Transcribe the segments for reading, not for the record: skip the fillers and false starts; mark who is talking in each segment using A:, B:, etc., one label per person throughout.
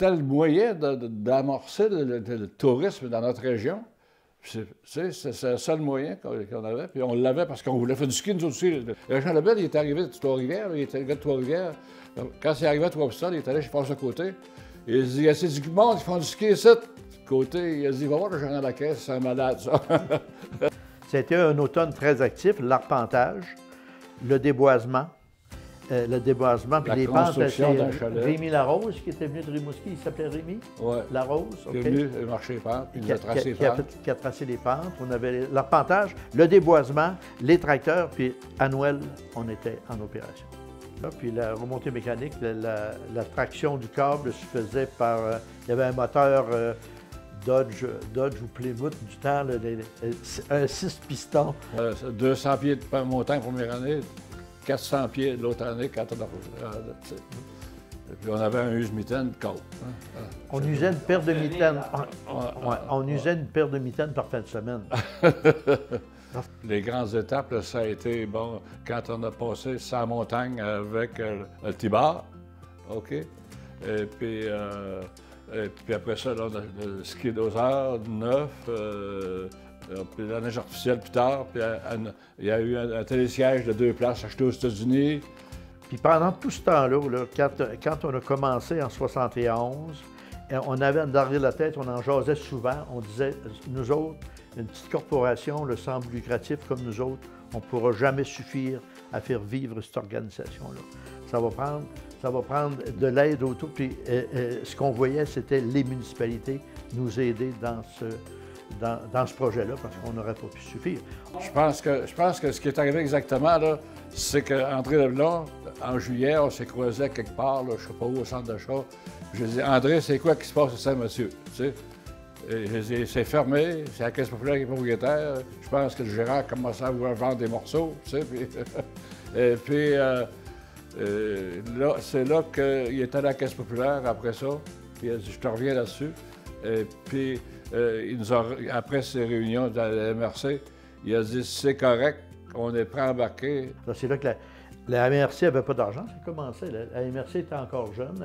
A: c'était le moyen d'amorcer le tourisme dans notre région. C'est le seul moyen qu'on avait. Puis on l'avait parce qu'on voulait faire du ski, nous aussi. Jean Lebel, il est arrivé de Trois-Rivières, il était arrivé de Trois-Rivières. Quand il est arrivé à Trois-Pistoles, il est allé chez François Côté. Il a dit, il y a ces équipements qui font du ski ici. Côté, il a dit, va voir le gérant de la caisse, c'est un malade, ça.
B: C'était un automne très actif, l'arpentage, le déboisement, puis les pentes. C'est Rémi Larose qui était venu de Rimouski, il s'appelait Rémi?
A: Oui.
B: Larose,
A: OK. Il est venu marcher les pentes, puis il a tracé les pentes.
B: Qui a tracé les pentes. On avait l'arpentage, le déboisement, les tracteurs, puis à Noël, on était en opération. Là, puis la remontée mécanique, la traction du câble se faisait par... il y avait un moteur Dodge ou Plymouth du temps, là, un 6 pistons.
A: 200 pieds de montagne la première année, 400 pieds l'autre année quand on a... Puis on avait un use-mitaine de côte.
B: On usait une paire de mitaines. On usait une paire de mitaines par fin de semaine.
A: Les grandes étapes, là, ça a été, bon, quand on a passé sa montagne avec le Tibar, OK? Et puis après ça, là, on a le ski d'oseur, neuf, puis la neige artificielle plus tard, puis il y a eu un télésiège de 2 places acheté aux États-Unis.
B: Puis pendant tout ce temps-là, quand on a commencé en 71, on avait derrière la tête, on en jasait souvent, on disait, nous autres, une petite corporation, le semble lucratif comme nous autres, on ne pourra jamais suffire à faire vivre cette organisation-là. Ça va prendre de l'aide autour. Puis ce qu'on voyait, c'était les municipalités nous aider dans ce projet-là, parce qu'on n'aurait pas pu suffire.
A: Je pense que ce qui est arrivé exactement, là, c'est qu'André Leblanc, en juillet, on s'est croisé quelque part, là, je ne sais pas où, au centre d'achat. Je dis, André, c'est quoi qui se passe à Saint-Mathieu? Tu sais? C'est fermé, c'est la Caisse populaire qui est propriétaire. Je pense que le gérant a commencé à vouloir vendre des morceaux, tu sais. Puis, là, c'est là qu'il est allé à la Caisse populaire après ça. Puis il a dit, je te reviens là-dessus. Puis, après ces réunions de la MRC, il a dit, c'est correct, on est prêt à embarquer.
B: C'est là que la MRC n'avait pas d'argent, ça commençait. La MRC était encore jeune,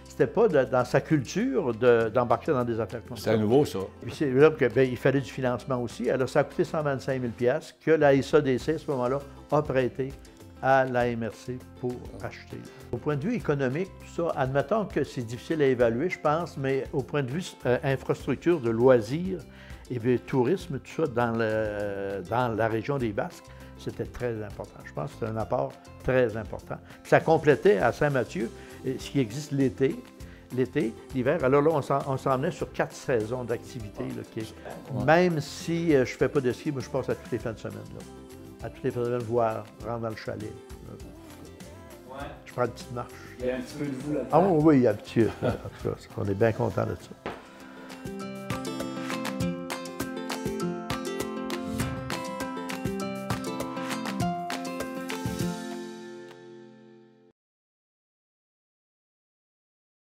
B: c'était pas dans sa culture d'embarquer dans des affaires comme ça.
A: C'était nouveau, ça.
B: Puis c'est là qu'il fallait du financement aussi. Alors ça a coûté 125 000 $ que la SADC, à ce moment-là, a prêté à la MRC pour acheter. Au point de vue économique, tout ça, admettons que c'est difficile à évaluer, je pense, mais au point de vue infrastructure de loisirs et de tourisme, tout ça, dans la région des Basques, c'était très important. Je pense que c'était un apport très important. Puis ça complétait à Saint-Mathieu ce qui existe l'été, l'hiver. Alors là, on s'en venait sur 4 saisons d'activité. Même si je ne fais pas de ski, moi je passe à toutes les fins de semaine. Là. À toutes les fins de semaine, voir, rentrer dans le chalet. Je prends une petite marche.
C: Il y a un petit peu de vous là-dedans.
B: Ah oui, il y a un petit peu. On est bien content de ça.